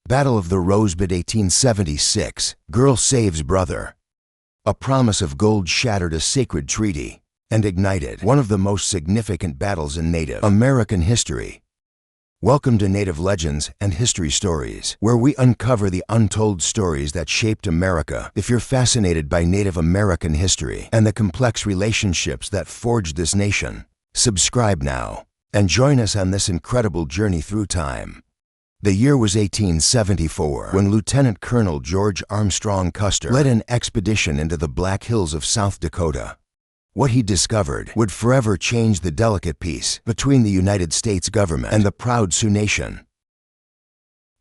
Battle of the Rosebud 1876. Girl saves brother. A promise of gold shattered a sacred treaty and ignited one of the most significant battles in Native American history. Welcome to Native Legends and History Stories, where we uncover the untold stories that shaped America. If you're fascinated by Native American history and the complex relationships that forged this nation, subscribe now and join us on this incredible journey through time. The year was 1874 when Lieutenant Colonel George Armstrong Custer led an expedition into the Black Hills of South Dakota. What he discovered would forever change the delicate peace between the United States government and the proud Sioux Nation.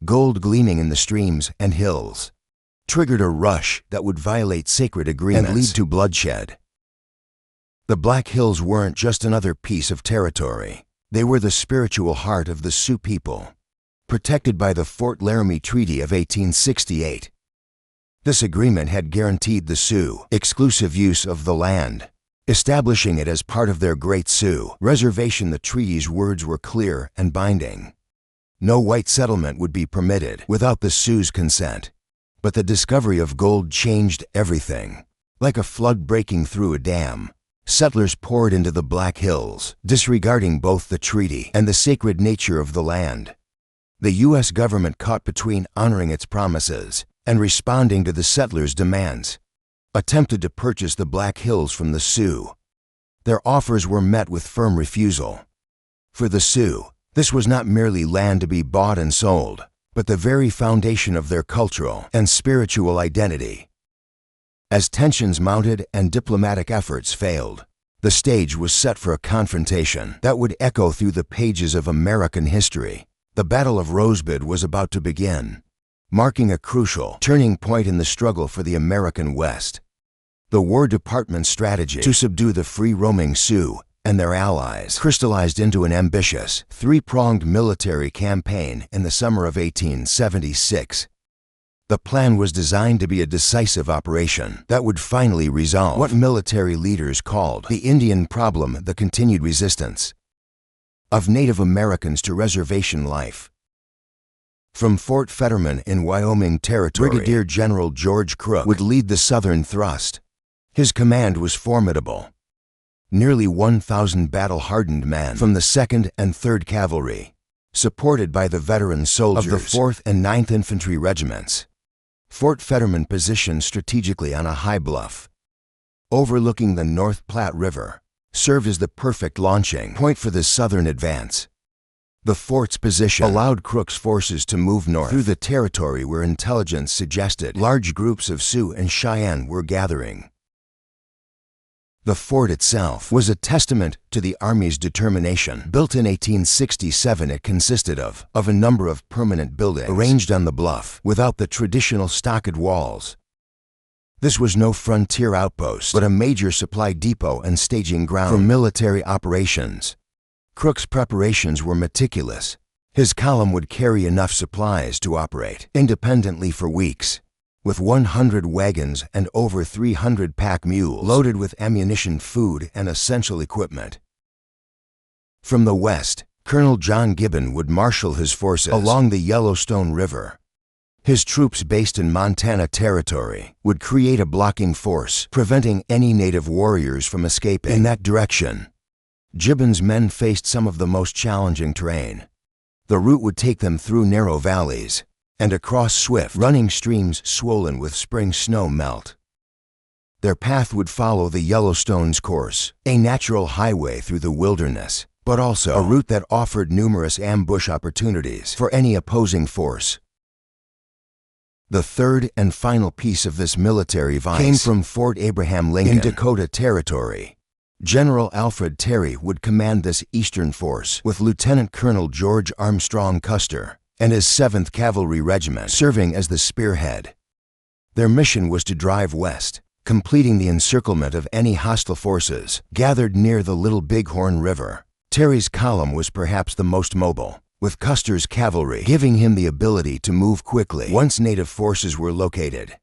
Gold gleaming in the streams and hills triggered a rush that would violate sacred agreements and lead to bloodshed. The Black Hills weren't just another piece of territory. They were the spiritual heart of the Sioux people, protected by the Fort Laramie Treaty of 1868. This agreement had guaranteed the Sioux exclusive use of the land, establishing it as part of their Great Sioux Reservation. The treaty's words were clear and binding. No white settlement would be permitted without the Sioux's consent. But the discovery of gold changed everything. Like a flood breaking through a dam, settlers poured into the Black Hills, disregarding both the treaty and the sacred nature of the land. The U.S. government, caught between honoring its promises and responding to the settlers' demands, attempted to purchase the Black Hills from the Sioux. Their offers were met with firm refusal. For the Sioux, this was not merely land to be bought and sold, but the very foundation of their cultural and spiritual identity. As tensions mounted and diplomatic efforts failed, the stage was set for a confrontation that would echo through the pages of American history. The Battle of Rosebud was about to begin, marking a crucial turning point in the struggle for the American West. The War Department's strategy to subdue the free-roaming Sioux and their allies crystallized into an ambitious, three-pronged military campaign in the summer of 1876. The plan was designed to be a decisive operation that would finally resolve what military leaders called the Indian problem, the continued resistance of Native Americans to reservation life. From Fort Fetterman in Wyoming Territory, Brigadier General George Crook would lead the southern thrust. His command was formidable. Nearly 1,000 battle-hardened men from the 2nd and 3rd Cavalry, supported by the veteran soldiers of the 4th and 9th Infantry Regiments. Fort Fetterman, positioned strategically on a high bluff overlooking the North Platte River, served as the perfect launching point for the southern advance. The fort's position allowed Crook's forces to move north through the territory where intelligence suggested large groups of Sioux and Cheyenne were gathering. The fort itself was a testament to the Army's determination. Built in 1867, it consisted of a number of permanent buildings arranged on the bluff without the traditional stockade walls. This was no frontier outpost, but a major supply depot and staging ground for military operations. Crook's preparations were meticulous. His column would carry enough supplies to operate independently for weeks, with 100 wagons and over 300 pack mules loaded with ammunition, food, and essential equipment. From the west, Colonel John Gibbon would marshal his forces along the Yellowstone River. His troops, based in Montana Territory, would create a blocking force, preventing any Native warriors from escaping in that direction. Gibbon's men faced some of the most challenging terrain. The route would take them through narrow valleys and across swift, running streams swollen with spring snow melt. Their path would follow the Yellowstone's course, a natural highway through the wilderness, but also a route that offered numerous ambush opportunities for any opposing force. The third and final piece of this military vice came from Fort Abraham Lincoln in Dakota Territory. General Alfred Terry would command this eastern force, with Lieutenant Colonel George Armstrong Custer and his 7th Cavalry Regiment serving as the spearhead. Their mission was to drive west, completing the encirclement of any hostile forces gathered near the Little Bighorn River. Terry's column was perhaps the most mobile, with Custer's cavalry giving him the ability to move quickly once Native forces were located.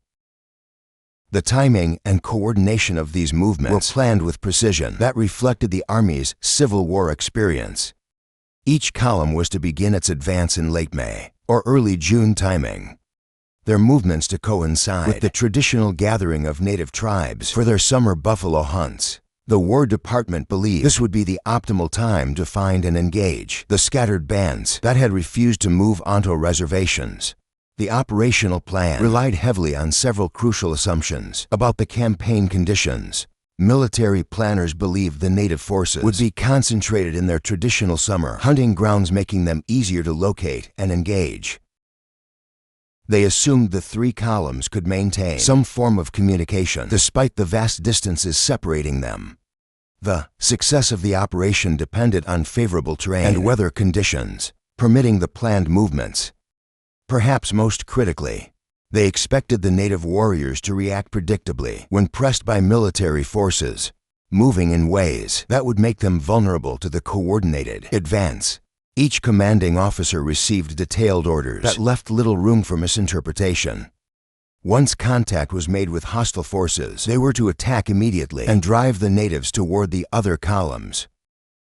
The timing and coordination of these movements were planned with precision that reflected the Army's Civil War experience. Each column was to begin its advance in late May, or early June timing. Their movements to coincide with the traditional gathering of native tribes for their summer buffalo hunts. The War Department believed this would be the optimal time to find and engage the scattered bands that had refused to move onto reservations. The operational plan relied heavily on several crucial assumptions about the campaign conditions. Military planners believed the native forces would be concentrated in their traditional summer hunting grounds, making them easier to locate and engage. They assumed the three columns could maintain some form of communication despite the vast distances separating them. The success of the operation depended on favorable terrain and weather conditions, permitting the planned movements. Perhaps most critically, they expected the native warriors to react predictably when pressed by military forces, moving in ways that would make them vulnerable to the coordinated advance. Each commanding officer received detailed orders that left little room for misinterpretation. Once contact was made with hostile forces, they were to attack immediately and drive the natives toward the other columns.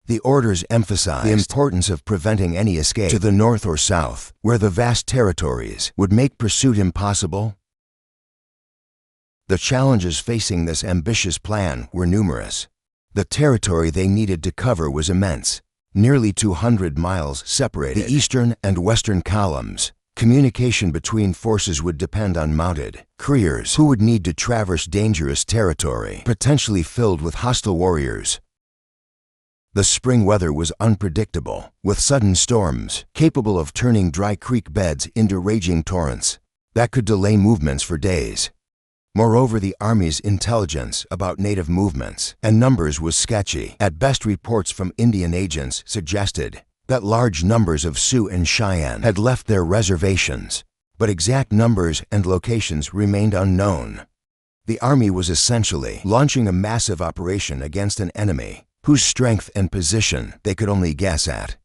The orders emphasized the importance of preventing any escape to the north or south, where the vast territories would make pursuit impossible. The challenges facing this ambitious plan were numerous. The territory they needed to cover was immense. Nearly 200 miles separated the eastern and western columns. Communication between forces would depend on mounted couriers who would need to traverse dangerous territory, potentially filled with hostile warriors. The spring weather was unpredictable, with sudden storms capable of turning dry creek beds into raging torrents that could delay movements for days. Moreover, the Army's intelligence about native movements and numbers was sketchy. At best, reports from Indian agents suggested that large numbers of Sioux and Cheyenne had left their reservations, but exact numbers and locations remained unknown. The Army was essentially launching a massive operation against an enemy whose strength and position they could only guess at.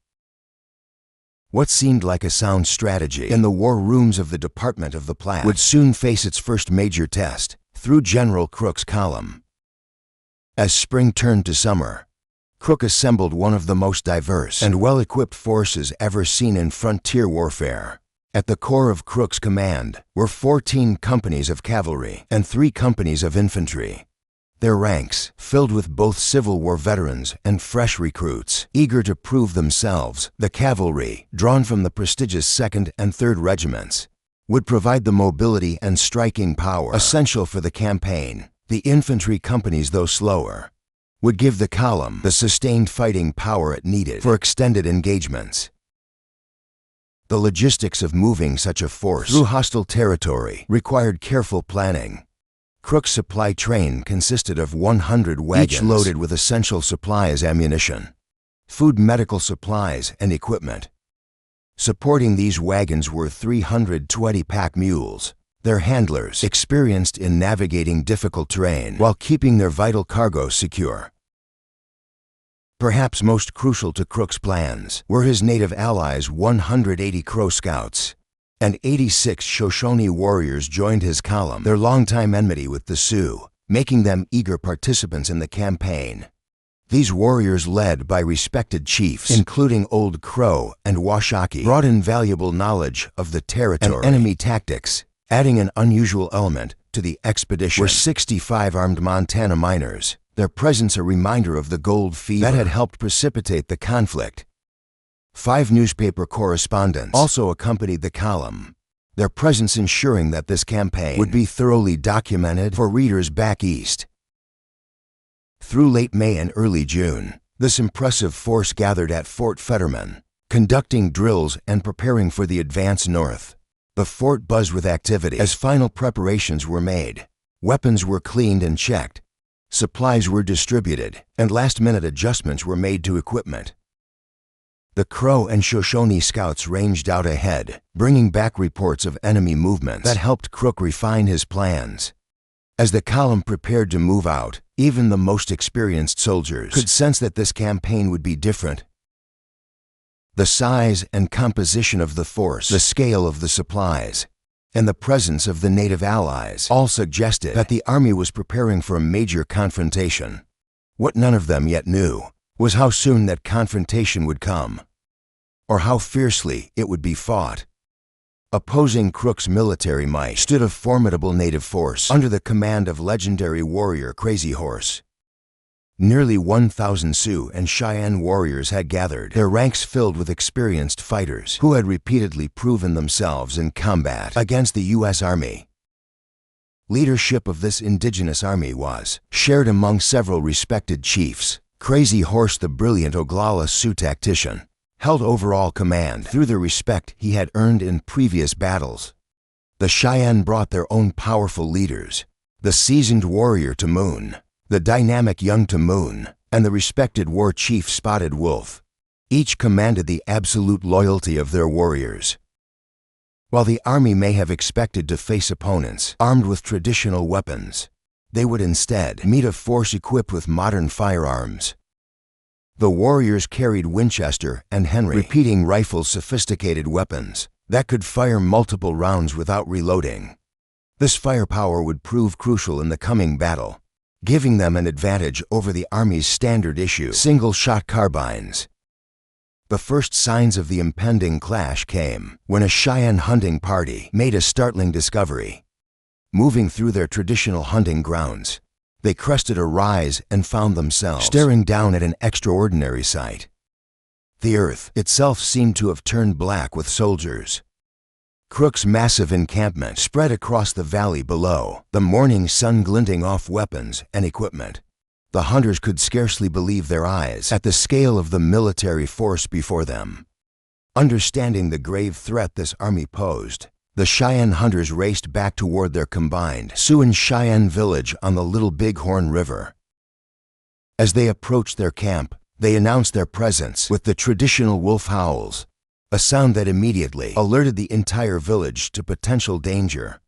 What seemed like a sound strategy in the war rooms of the Department of the Platte would soon face its first major test through General Crook's column. As spring turned to summer, Crook assembled one of the most diverse and well-equipped forces ever seen in frontier warfare. At the core of Crook's command were 14 companies of cavalry and 3 companies of infantry. Their ranks filled with both Civil War veterans and fresh recruits, eager to prove themselves. The cavalry, drawn from the prestigious 2nd and 3rd Regiments, would provide the mobility and striking power essential for the campaign. The infantry companies, though slower, would give the column the sustained fighting power it needed for extended engagements. The logistics of moving such a force through hostile territory required careful planning. Crook's supply train consisted of 100 wagons, each loaded with essential supplies, ammunition, food, medical supplies, and equipment. Supporting these wagons were 320 pack mules, their handlers experienced in navigating difficult terrain while keeping their vital cargo secure. Perhaps most crucial to Crook's plans were his native allies. 180 Crow Scouts and 86 Shoshone warriors joined his column, their longtime enmity with the Sioux, making them eager participants in the campaign. These warriors, led by respected chiefs, including Old Crow and Washakie, brought invaluable knowledge of the territory and enemy tactics, adding an unusual element to the expedition. Were 65 armed Montana miners, their presence a reminder of the gold fever that had helped precipitate the conflict. 5 newspaper correspondents also accompanied the column, their presence ensuring that this campaign would be thoroughly documented for readers back east. Through late May and early June, this impressive force gathered at Fort Fetterman, conducting drills and preparing for the advance north. The fort buzzed with activity as final preparations were made. Weapons were cleaned and checked, supplies were distributed, and last-minute adjustments were made to equipment. The Crow and Shoshone scouts ranged out ahead, bringing back reports of enemy movements that helped Crook refine his plans. As the column prepared to move out, even the most experienced soldiers could sense that this campaign would be different. The size and composition of the force, the scale of the supplies, and the presence of the native allies all suggested that the Army was preparing for a major confrontation. What none of them yet knew was how soon that confrontation would come, or how fiercely it would be fought. Opposing Crook's military might stood a formidable native force under the command of legendary warrior Crazy Horse. Nearly 1,000 Sioux and Cheyenne warriors had gathered, their ranks filled with experienced fighters who had repeatedly proven themselves in combat against the U.S. Army. Leadership of this indigenous army was shared among several respected chiefs. Crazy Horse, the brilliant Oglala Sioux tactician, held overall command through the respect he had earned in previous battles. The Cheyenne brought their own powerful leaders, the seasoned warrior Tamoon, the dynamic young Tamoon, and the respected war chief Spotted Wolf. Each commanded the absolute loyalty of their warriors. While the army may have expected to face opponents armed with traditional weapons, they would instead meet a force equipped with modern firearms. The warriors carried Winchester and Henry repeating rifles, sophisticated weapons that could fire multiple rounds without reloading. This firepower would prove crucial in the coming battle, giving them an advantage over the Army's standard-issue single-shot carbines. The first signs of the impending clash came when a Cheyenne hunting party made a startling discovery. Moving through their traditional hunting grounds, they crested a rise and found themselves staring down at an extraordinary sight. The earth itself seemed to have turned black with soldiers. Crook's massive encampment spread across the valley below, the morning sun glinting off weapons and equipment. The hunters could scarcely believe their eyes at the scale of the military force before them. Understanding the grave threat this army posed, the Cheyenne hunters raced back toward their combined Sioux and Cheyenne village on the Little Bighorn River. As they approached their camp, they announced their presence with the traditional wolf howls, a sound that immediately alerted the entire village to potential danger.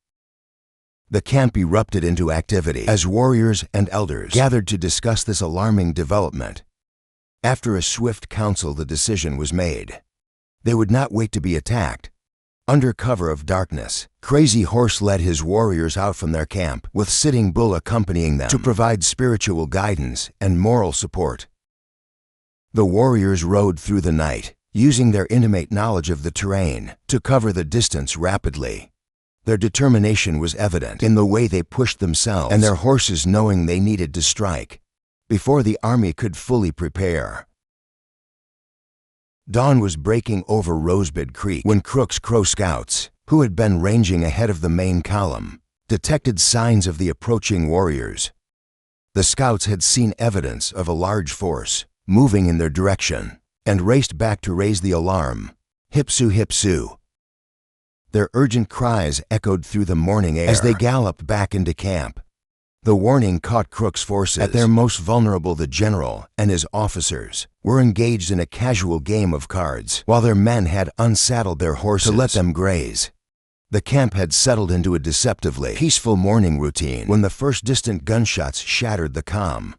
The camp erupted into activity as warriors and elders gathered to discuss this alarming development. After a swift council, the decision was made. They would not wait to be attacked. Under cover of darkness, Crazy Horse led his warriors out from their camp, with Sitting Bull accompanying them to provide spiritual guidance and moral support. The warriors rode through the night, using their intimate knowledge of the terrain to cover the distance rapidly. Their determination was evident in the way they pushed themselves and their horses, knowing they needed to strike before the army could fully prepare. Dawn was breaking over Rosebud Creek when Crook's Crow scouts, who had been ranging ahead of the main column, detected signs of the approaching warriors. The scouts had seen evidence of a large force moving in their direction and raced back to raise the alarm. Hipsu, hipsu! Their urgent cries echoed through the morning air as they galloped back into camp. The warning caught Crook's forces at their most vulnerable. The general and his officers were engaged in a casual game of cards while their men had unsaddled their horses to let them graze. The camp had settled into a deceptively peaceful morning routine when the first distant gunshots shattered the calm.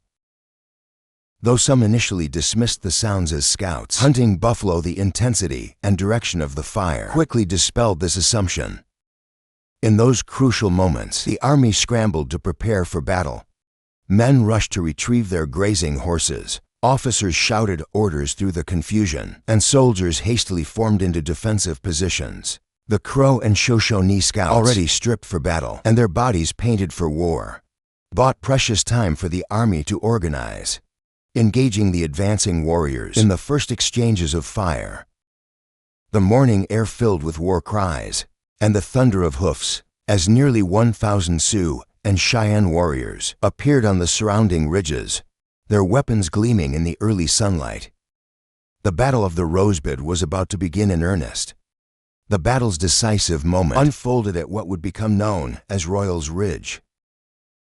Though some initially dismissed the sounds as scouts hunting buffalo, the intensity and direction of the fire quickly dispelled this assumption. In those crucial moments, the army scrambled to prepare for battle. Men rushed to retrieve their grazing horses, officers shouted orders through the confusion, and soldiers hastily formed into defensive positions. The Crow and Shoshone scouts, already stripped for battle and their bodies painted for war, bought precious time for the army to organize, engaging the advancing warriors in the first exchanges of fire. The morning air filled with war cries and the thunder of hoofs as nearly 1,000 Sioux and Cheyenne warriors appeared on the surrounding ridges, their weapons gleaming in the early sunlight. The Battle of the Rosebud was about to begin in earnest. The battle's decisive moment unfolded at what would become known as Royal's Ridge.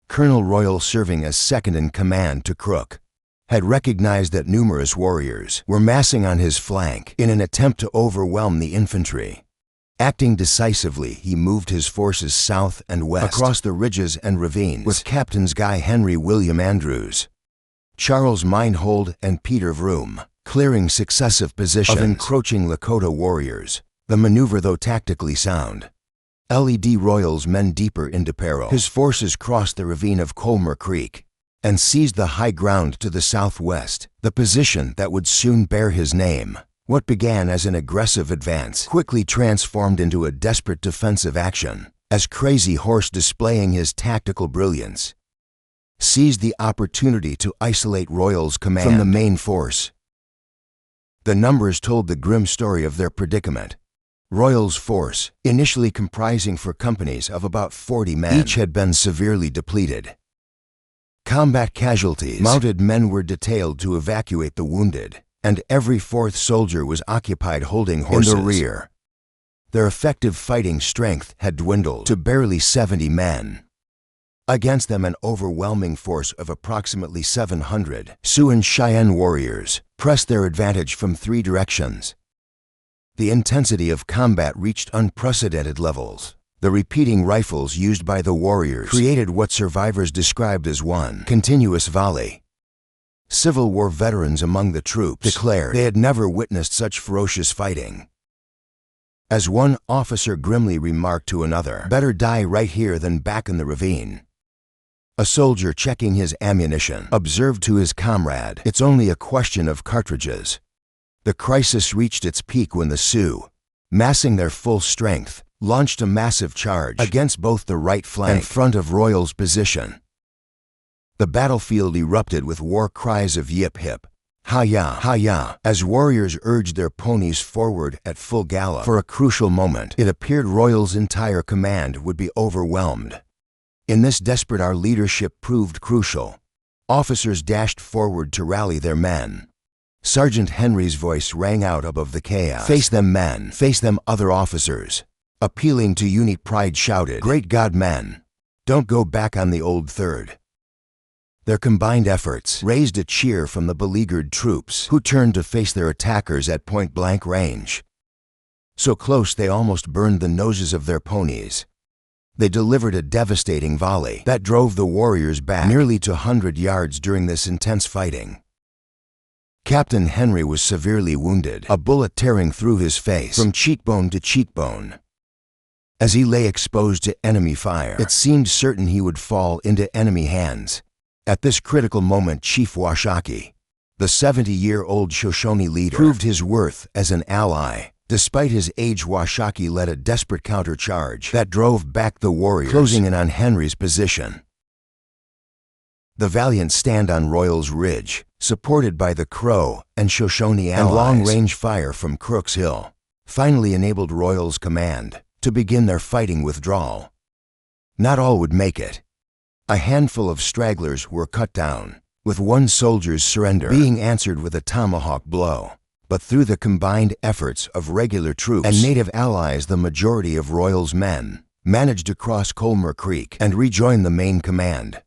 Colonel Royal, serving as second in command to Crook, had recognized that numerous warriors were massing on his flank in an attempt to overwhelm the infantry. Acting decisively, he moved his forces south and west across the ridges and ravines with Captains Guy Henry William Andrews, Charles Meinhold, and Peter Vroom, clearing successive positions of encroaching Lakota warriors. The maneuver, though tactically sound, led Royal's men deeper into peril. His forces crossed the ravine of Colmer Creek and seized the high ground to the southwest, the position that would soon bear his name. What began as an aggressive advance quickly transformed into a desperate defensive action, as Crazy Horse, displaying his tactical brilliance, seized the opportunity to isolate Royals' command from the main force. The numbers told the grim story of their predicament. Royals' force, initially comprising 4 companies of about 40 men, each had been severely depleted. Combat casualties, mounted men were detailed to evacuate the wounded, and every 4th soldier was occupied holding horses in the rear. Their effective fighting strength had dwindled to barely 70 men. Against them, an overwhelming force of approximately 700 Sioux and Cheyenne warriors pressed their advantage from 3 directions. The intensity of combat reached unprecedented levels. The repeating rifles used by the warriors created what survivors described as one continuous volley. Civil War veterans among the troops declared they had never witnessed such ferocious fighting. As one officer grimly remarked to another, "Better die right here than back in the ravine." A soldier checking his ammunition observed to his comrade, "It's only a question of cartridges." The crisis reached its peak when the Sioux, massing their full strength, launched a massive charge against both the right flank and front of Royals' position. The battlefield erupted with war cries of "Yip hip, hi-ya, hi-ya," as warriors urged their ponies forward at full gallop. For a crucial moment, it appeared Royals' entire command would be overwhelmed. In this desperate hour, leadership proved crucial. Officers dashed forward to rally their men. Sergeant Henry's voice rang out above the chaos. "Face them, men! Face them!" Other officers, appealing to unit pride, shouted, "Great God, men! Don't go back on the old third." Their combined efforts raised a cheer from the beleaguered troops, who turned to face their attackers at point-blank range. So close they almost burned the noses of their ponies. They delivered a devastating volley that drove the warriors back nearly 200 yards. During this intense fighting, Captain Henry was severely wounded, a bullet tearing through his face from cheekbone to cheekbone. As he lay exposed to enemy fire, it seemed certain he would fall into enemy hands. At this critical moment, Chief Washakie, the 70-year-old Shoshone leader, proved his worth as an ally. Despite his age, Washakie led a desperate countercharge that drove back the warriors, closing in on Henry's position. The valiant stand on Royals Ridge, supported by the Crow and Shoshone allies, and long-range fire from Crook's Hill, finally enabled Royals' command to begin their fighting withdrawal. Not all would make it. A handful of stragglers were cut down, with one soldier's surrender being answered with a tomahawk blow. But through the combined efforts of regular troops and native allies, the majority of Royals' men managed to cross Colmer Creek and rejoin the main command,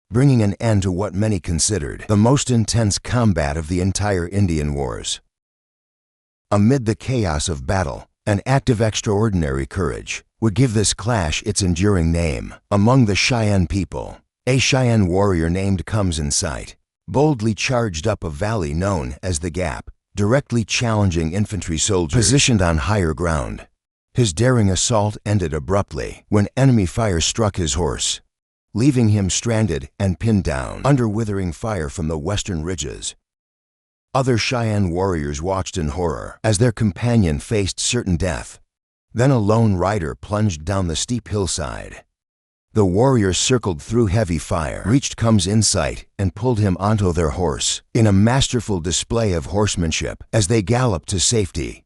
bringing an end to what many considered the most intense combat of the entire Indian Wars. Amid the chaos of battle, an act of extraordinary courage would give this clash its enduring name. Among the Cheyenne people, a Cheyenne warrior named Comes in Sight boldly charged up a valley known as the Gap, directly challenging infantry soldiers positioned on higher ground. His daring assault ended abruptly when enemy fire struck his horse, leaving him stranded and pinned down under withering fire from the western ridges. Other Cheyenne warriors watched in horror as their companion faced certain death. Then a lone rider plunged down the steep hillside. The warriors circled through heavy fire, reached Comes in Sight, and pulled him onto their horse in a masterful display of horsemanship as they galloped to safety.